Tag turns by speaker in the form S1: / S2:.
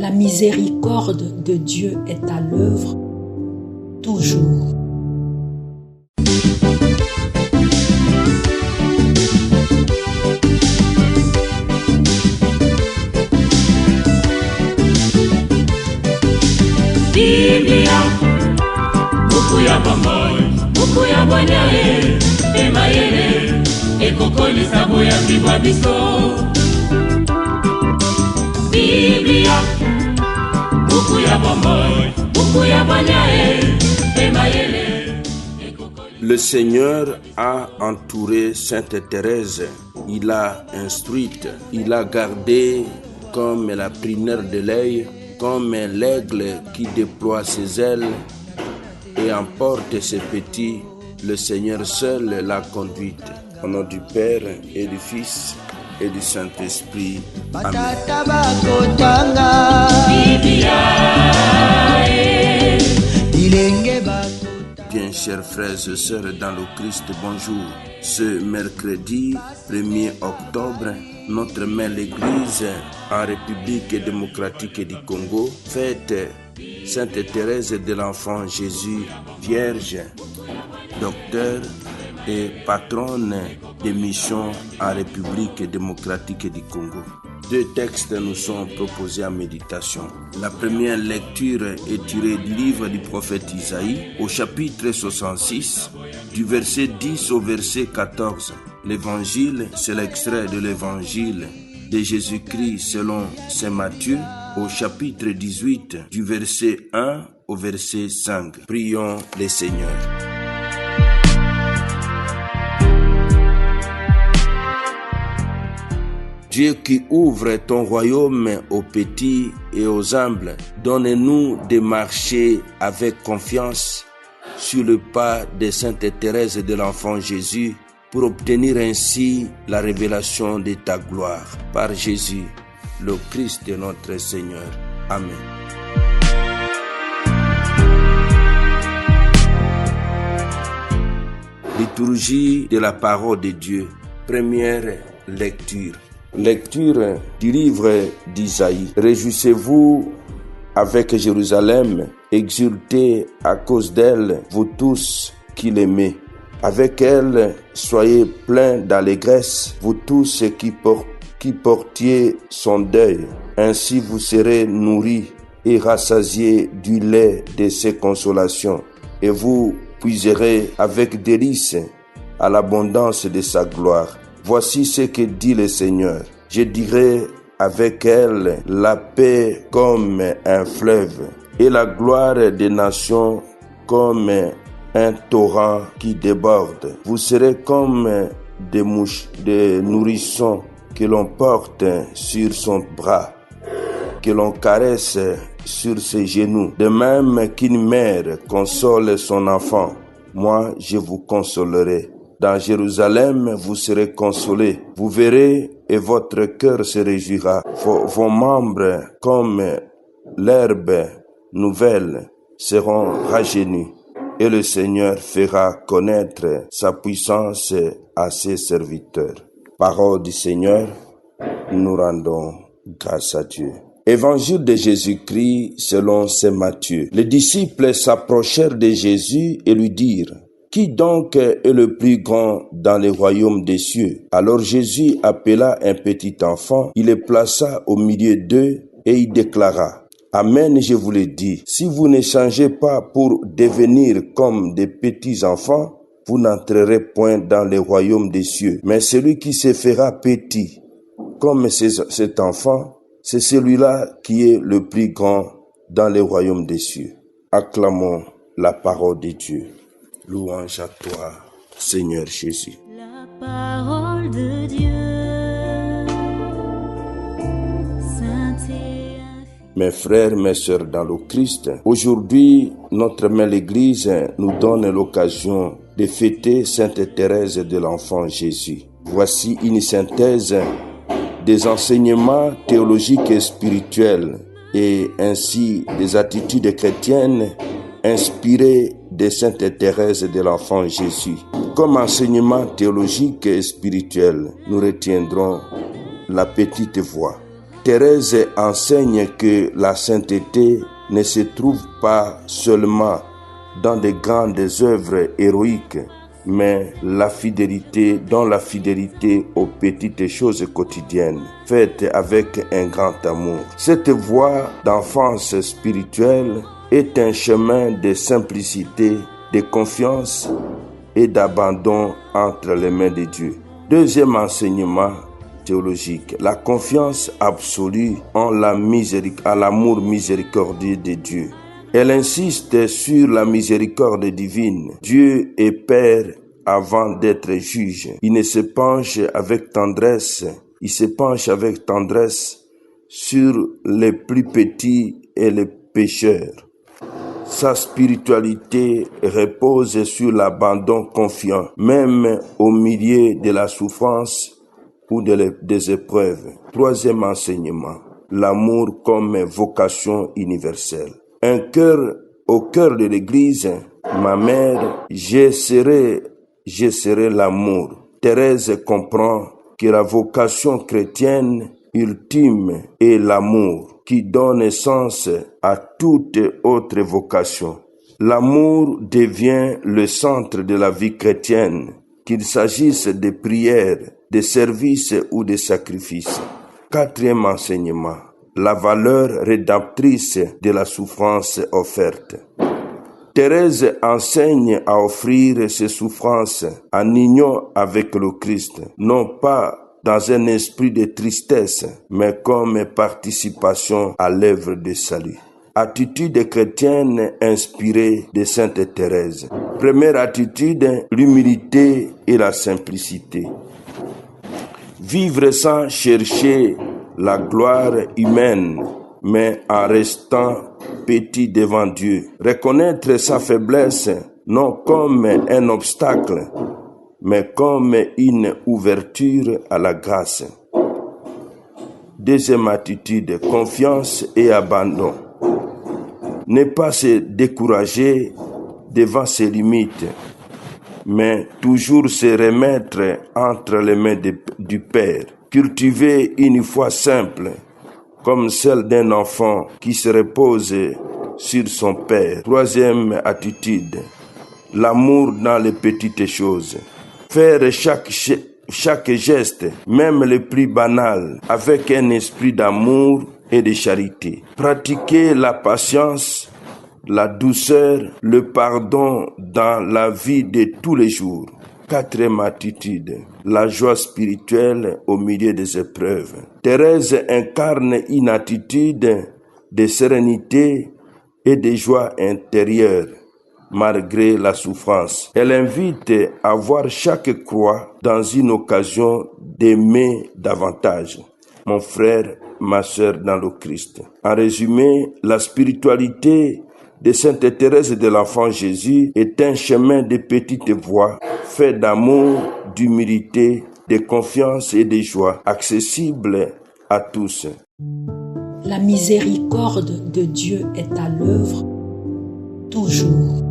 S1: La miséricorde de Dieu est à l'œuvre toujours.
S2: Biblia, buku ya bomoi, buku ya bonyae, emayele, ekokolisa boya bibwa biso. Biblia, buku ya bomoi, buku ya bonyae, emayele.
S3: Le Seigneur a entouré Sainte Thérèse, il l'a instruite, il l'a gardée comme la prunelle de l'œil, comme l'aigle qui déploie ses ailes et emporte ses petits. Le Seigneur seul l'a conduite. Au nom du Père et du Fils et du Saint-Esprit. Amen. Bien, chers frères et sœurs dans le Christ, bonjour. Ce mercredi 1er octobre, notre mère l'Église en République démocratique du Congo fête Sainte Thérèse de l'Enfant Jésus, Vierge, docteur et patronne des missions en République démocratique du Congo. Deux textes nous sont proposés en méditation. La première lecture est tirée du livre du prophète Isaïe au chapitre 66, du verset 10 au verset 14. L'évangile, c'est l'extrait de l'évangile de Jésus-Christ selon saint Matthieu au chapitre 18, du verset 1 au verset 5. Prions le Seigneur. Dieu qui ouvre ton royaume aux petits et aux humbles, donne-nous de marcher avec confiance sur le pas de Sainte Thérèse de l'Enfant Jésus pour obtenir ainsi la révélation de ta gloire. Par Jésus, le Christ de notre Seigneur. Amen. Liturgie de la parole de Dieu. Première lecture. Lecture du livre d'Isaïe. Réjouissez-vous avec Jérusalem, exultez à cause d'elle, vous tous qui l'aimez. Avec elle, soyez pleins d'allégresse, vous tous qui portiez son deuil. Ainsi vous serez nourris et rassasiés du lait de ses consolations, et vous puiserez avec délice à l'abondance de sa gloire. Voici ce que dit le Seigneur. Je dirai avec elle la paix comme un fleuve et la gloire des nations comme un torrent qui déborde. Vous serez comme des nourrissons que l'on porte sur son bras, que l'on caresse sur ses genoux. De même qu'une mère console son enfant, moi je vous consolerai. Dans Jérusalem, vous serez consolés. Vous verrez et votre cœur se réjouira. Vos membres, comme l'herbe nouvelle, seront rajeunis. Et le Seigneur fera connaître sa puissance à ses serviteurs. Parole du Seigneur, nous rendons grâce à Dieu. Évangile de Jésus-Christ selon saint Matthieu. Les disciples s'approchèrent de Jésus et lui dirent: qui donc est le plus grand dans le royaume des cieux? Alors Jésus appela un petit enfant, il le plaça au milieu d'eux et il déclara: Amen, je vous le dis, si vous ne changez pas pour devenir comme des petits enfants, vous n'entrerez point dans le royaume des cieux. Mais celui qui se fera petit comme cet enfant, c'est celui-là qui est le plus grand dans le royaume des cieux. Acclamons la parole de Dieu. Louange à toi, Seigneur Jésus.
S2: La parole de Dieu, sainte et infinie.
S3: Mes frères, mes sœurs dans le Christ, aujourd'hui, notre mère l'Église nous donne l'occasion de fêter Sainte Thérèse de l'Enfant Jésus. Voici une synthèse des enseignements théologiques et spirituels et ainsi des attitudes chrétiennes inspirées de Sainte Thérèse de l'Enfant Jésus. Comme enseignement théologique et spirituel, nous retiendrons la petite voix. Thérèse enseigne que la sainteté ne se trouve pas seulement dans de grandes œuvres héroïques, mais dans la fidélité aux petites choses quotidiennes, faites avec un grand amour. Cette voie d'enfance spirituelle est un chemin de simplicité, de confiance et d'abandon entre les mains de Dieu. Deuxième enseignement théologique, la confiance absolue en l'amour miséricordieux de Dieu. Elle insiste sur la miséricorde divine. Dieu est Père avant d'être juge. Il se penche avec tendresse sur les plus petits et les pécheurs. Sa spiritualité repose sur l'abandon confiant, même au milieu de la souffrance ou des épreuves. Troisième enseignement, l'amour comme vocation universelle. Au cœur de l'Église, ma mère, je serai l'amour. Thérèse comprend que la vocation chrétienne ultime est l'amour, qui donne sens à toute autre vocation. L'amour devient le centre de la vie chrétienne, qu'il s'agisse de prières, de services ou de sacrifices. Quatrième enseignement, la valeur rédemptrice de la souffrance offerte. Thérèse enseigne à offrir ses souffrances en union avec le Christ, non pas dans un esprit de tristesse, mais comme participation à l'œuvre de salut. Attitude chrétienne inspirée de Sainte Thérèse. Première attitude, l'humilité et la simplicité. Vivre sans chercher la gloire humaine, mais en restant petit devant Dieu. Reconnaître sa faiblesse non comme un obstacle, mais comme une ouverture à la grâce. Deuxième attitude, confiance et abandon. Ne pas se décourager devant ses limites, mais toujours se remettre entre les mains du Père. Cultiver une foi simple, comme celle d'un enfant qui se repose sur son Père. Troisième attitude, l'amour dans les petites choses. Faire chaque geste, même le plus banal, avec un esprit d'amour et de charité. Pratiquer la patience, la douceur, le pardon dans la vie de tous les jours. Quatrième attitude, la joie spirituelle au milieu des épreuves. Thérèse incarne une attitude de sérénité et de joie intérieure, malgré la souffrance. Elle invite à voir chaque croix dans une occasion d'aimer davantage. Mon frère, ma sœur dans le Christ. En résumé, la spiritualité de Sainte Thérèse de l'Enfant Jésus est un chemin de petites voies, fait d'amour, d'humilité, de confiance et de joie, accessible à tous.
S1: La miséricorde de Dieu est à l'œuvre toujours.